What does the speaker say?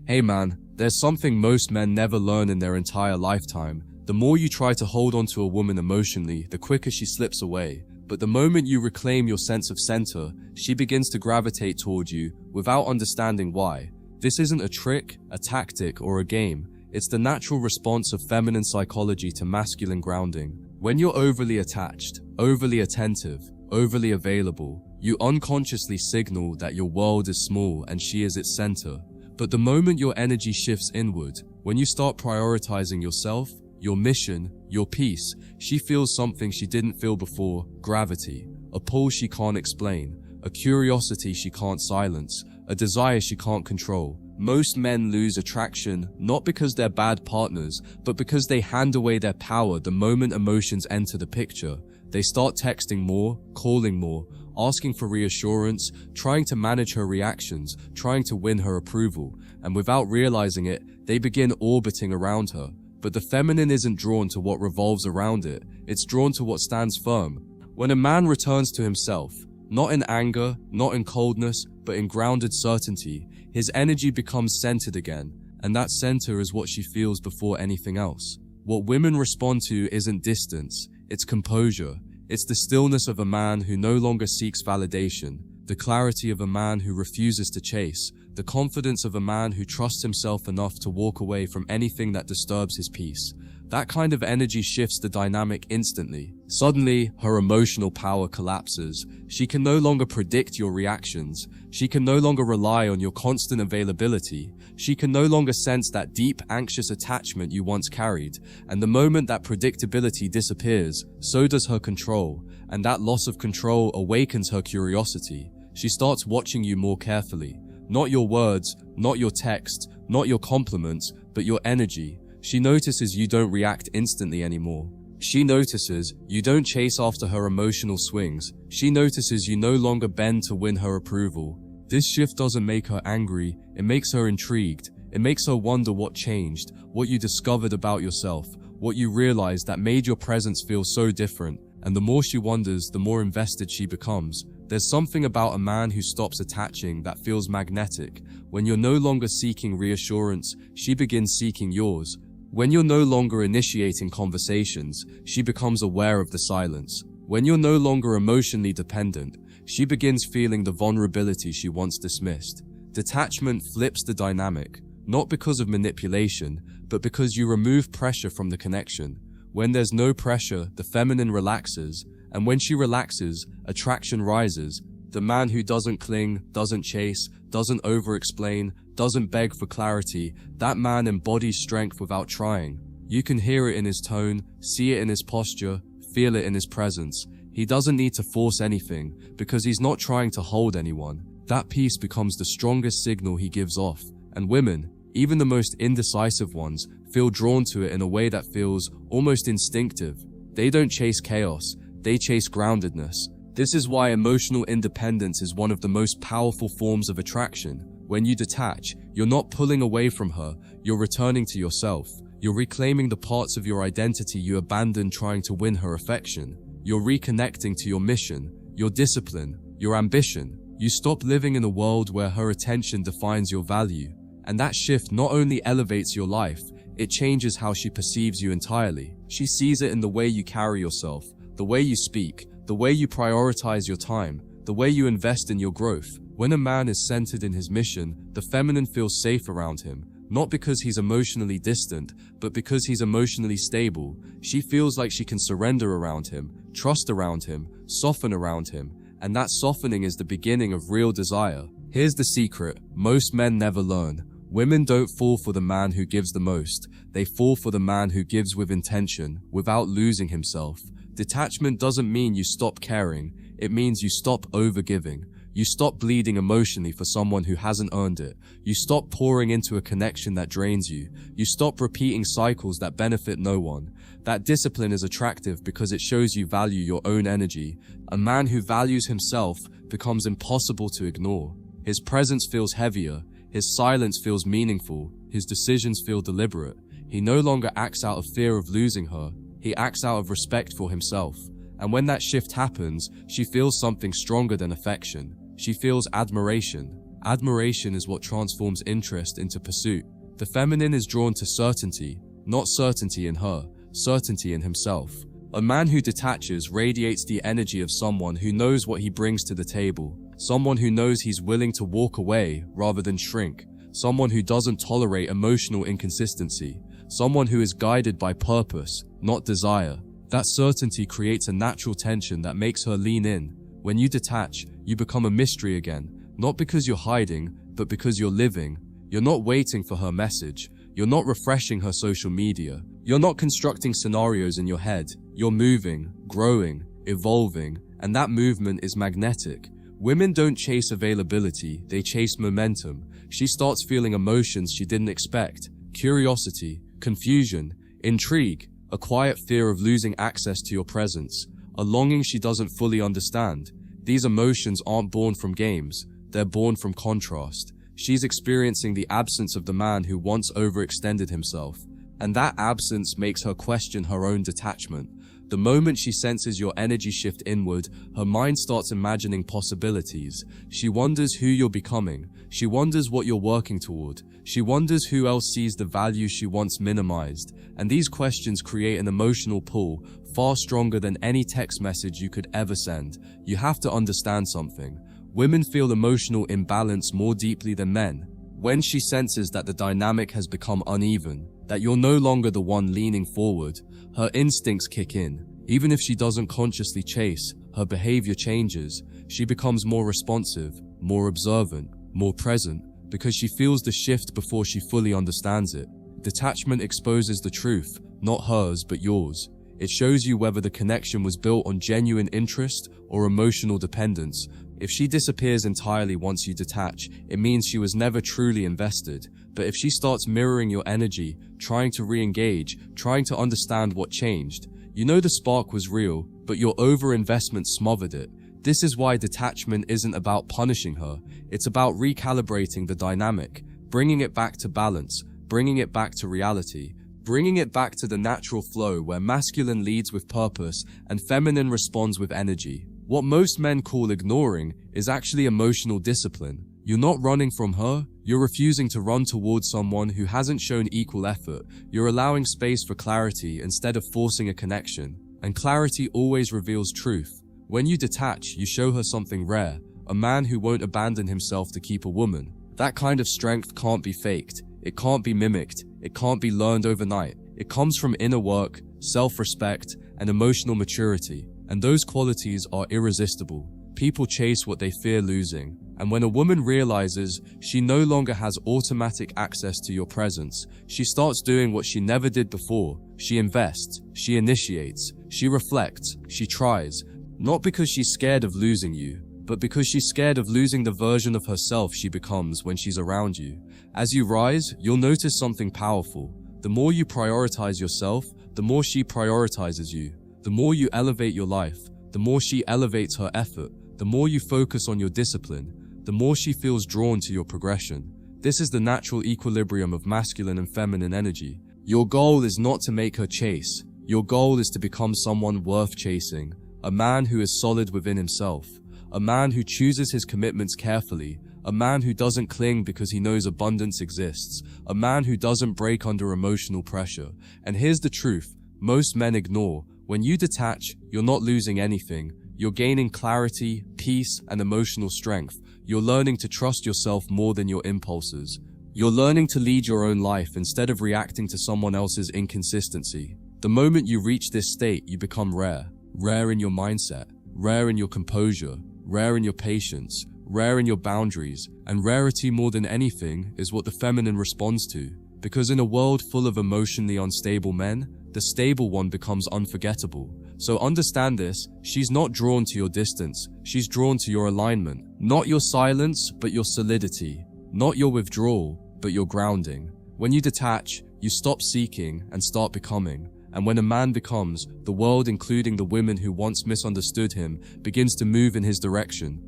Hey man, there's something most men never learn in their entire lifetime. The more you try to hold on to a woman emotionally, the quicker she slips away. But the moment you reclaim your sense of center, she begins to gravitate toward you without understanding why. This isn't a trick, a tactic, or a game. It's the natural response of feminine psychology to masculine grounding. When you're overly attached, overly attentive, overly available, you unconsciously signal that your world is small and she is its center. But the moment your energy shifts inward, when you start prioritizing yourself, your mission, your peace, she feels something she didn't feel before: gravity, a pull she can't explain, a curiosity she can't silence, a desire she can't control. Most men lose attraction not because they're bad partners, but because they hand away their power the moment emotions enter the picture. They start texting more, calling more, asking for reassurance, trying to manage her reactions, trying to win her approval, and without realizing it, they begin orbiting around her. But the feminine isn't drawn to what revolves around it, it's drawn to what stands firm. When a man returns to himself, not in anger, not in coldness, but in grounded certainty, his energy becomes centered again, and that center is what she feels before anything else. What women respond to isn't distance, it's composure. It's the stillness of a man who no longer seeks validation, the clarity of a man who refuses to chase, the confidence of a man who trusts himself enough to walk away from anything that disturbs his peace. That kind of energy shifts the dynamic instantly. Suddenly, her emotional power collapses. She can no longer predict your reactions. She can no longer rely on your constant availability. She can no longer sense that deep, anxious attachment you once carried. And the moment that predictability disappears, so does her control. And that loss of control awakens her curiosity. She starts watching you more carefully. Not your words, not your text, not your compliments, but your energy. She notices you don't react instantly anymore. She notices you don't chase after her emotional swings. She notices you no longer bend to win her approval. This shift doesn't make her angry, it makes her intrigued. It makes her wonder what changed, what you discovered about yourself, what you realized that made your presence feel so different. And the more she wonders, the more invested she becomes. There's something about a man who stops attaching that feels magnetic. When you're no longer seeking reassurance, she begins seeking yours. When you're no longer initiating conversations, she becomes aware of the silence. When you're no longer emotionally dependent, she begins feeling the vulnerability she once dismissed. Detachment flips the dynamic, not because of manipulation, but because you remove pressure from the connection. When there's no pressure, the feminine relaxes, and when she relaxes, attraction rises. The man who doesn't cling, doesn't chase, doesn't over-explain, doesn't beg for clarity, that man embodies strength without trying. You can hear it in his tone, see it in his posture, feel it in his presence. He doesn't need to force anything, because he's not trying to hold anyone. That peace becomes the strongest signal he gives off. And women, even the most indecisive ones, feel drawn to it in a way that feels almost instinctive. They don't chase chaos, they chase groundedness. This is why emotional independence is one of the most powerful forms of attraction. When you detach, you're not pulling away from her, you're returning to yourself. You're reclaiming the parts of your identity you abandoned trying to win her affection. You're reconnecting to your mission, your discipline, your ambition. You stop living in a world where her attention defines your value. And that shift not only elevates your life, it changes how she perceives you entirely. She sees it in the way you carry yourself, the way you speak, the way you prioritize your time, the way you invest in your growth. When a man is centered in his mission, the feminine feels safe around him, not because he's emotionally distant, but because he's emotionally stable. She feels like she can surrender around him, trust around him, soften around him, and that softening is the beginning of real desire. Here's the secret most men never learn. Women don't fall for the man who gives the most. They fall for the man who gives with intention, without losing himself. Detachment doesn't mean you stop caring, it means you stop overgiving. You stop bleeding emotionally for someone who hasn't earned it. You stop pouring into a connection that drains you. You stop repeating cycles that benefit no one. That discipline is attractive because it shows you value your own energy. A man who values himself becomes impossible to ignore. His presence feels heavier. His silence feels meaningful. His decisions feel deliberate. He no longer acts out of fear of losing her. He acts out of respect for himself. And when that shift happens, she feels something stronger than affection. She feels admiration. Admiration is what transforms interest into pursuit. The feminine is drawn to certainty, not certainty in her, certainty in himself. A man who detaches radiates the energy of someone who knows what he brings to the table, someone who knows he's willing to walk away rather than shrink, someone who doesn't tolerate emotional inconsistency, someone who is guided by purpose, not desire. That certainty creates a natural tension that makes her lean in. When you detach, you become a mystery again, not because you're hiding, but because you're living. You're not waiting for her message. You're not refreshing her social media. You're not constructing scenarios in your head. You're moving, growing, evolving, and that movement is magnetic. Women don't chase availability, they chase momentum. She starts feeling emotions she didn't expect. Curiosity, confusion, intrigue, a quiet fear of losing access to your presence, a longing she doesn't fully understand. These emotions aren't born from games, they're born from contrast. She's experiencing the absence of the man who once overextended himself, and that absence makes her question her own detachment. The moment she senses your energy shift inward, her mind starts imagining possibilities. She wonders who you're becoming. She wonders what you're working toward. She wonders who else sees the value she once minimized. And these questions create an emotional pull, far stronger than any text message you could ever send. You have to understand something. Women feel emotional imbalance more deeply than men. When she senses that the dynamic has become uneven, that you're no longer the one leaning forward, her instincts kick in. Even if she doesn't consciously chase, her behavior changes. She becomes more responsive, more observant, more present, because she feels the shift before she fully understands it. Detachment exposes the truth, not hers but yours. It shows you whether the connection was built on genuine interest or emotional dependence. If she disappears entirely once you detach, it means she was never truly invested. But if she starts mirroring your energy, trying to re-engage, trying to understand what changed, you know the spark was real, but your over-investment smothered it. This is why detachment isn't about punishing her. It's about recalibrating the dynamic, bringing it back to balance, bringing it back to reality, bringing it back to the natural flow where masculine leads with purpose and feminine responds with energy. What most men call ignoring is actually emotional discipline. You're not running from her, you're refusing to run towards someone who hasn't shown equal effort. You're allowing space for clarity instead of forcing a connection. And clarity always reveals truth. When you detach, you show her something rare, a man who won't abandon himself to keep a woman. That kind of strength can't be faked, it can't be mimicked, it can't be learned overnight. It comes from inner work, self-respect, and emotional maturity. And those qualities are irresistible. People chase what they fear losing. And when a woman realizes she no longer has automatic access to your presence, she starts doing what she never did before. She invests, she initiates, she reflects, she tries. Not because she's scared of losing you, but because she's scared of losing the version of herself she becomes when she's around you. As you rise, you'll notice something powerful. The more you prioritize yourself, the more she prioritizes you. The more you elevate your life, the more she elevates her effort. The more you focus on your discipline, the more she feels drawn to your progression. This is the natural equilibrium of masculine and feminine energy. Your goal is not to make her chase. Your goal is to become someone worth chasing. A man who is solid within himself. A man who chooses his commitments carefully. A man who doesn't cling because he knows abundance exists. A man who doesn't break under emotional pressure. And here's the truth, most men ignore. When you detach, you're not losing anything. You're gaining clarity, peace, and emotional strength. You're learning to trust yourself more than your impulses. You're learning to lead your own life instead of reacting to someone else's inconsistency. The moment you reach this state, you become rare. Rare in your mindset, rare in your composure, rare in your patience, rare in your boundaries, and rarity more than anything is what the feminine responds to. Because in a world full of emotionally unstable men, the stable one becomes unforgettable. So understand this, she's not drawn to your distance, she's drawn to your alignment. Not your silence, but your solidity. Not your withdrawal, but your grounding. When you detach, you stop seeking and start becoming. And when a man becomes, the world, including the women who once misunderstood him, begins to move in his direction.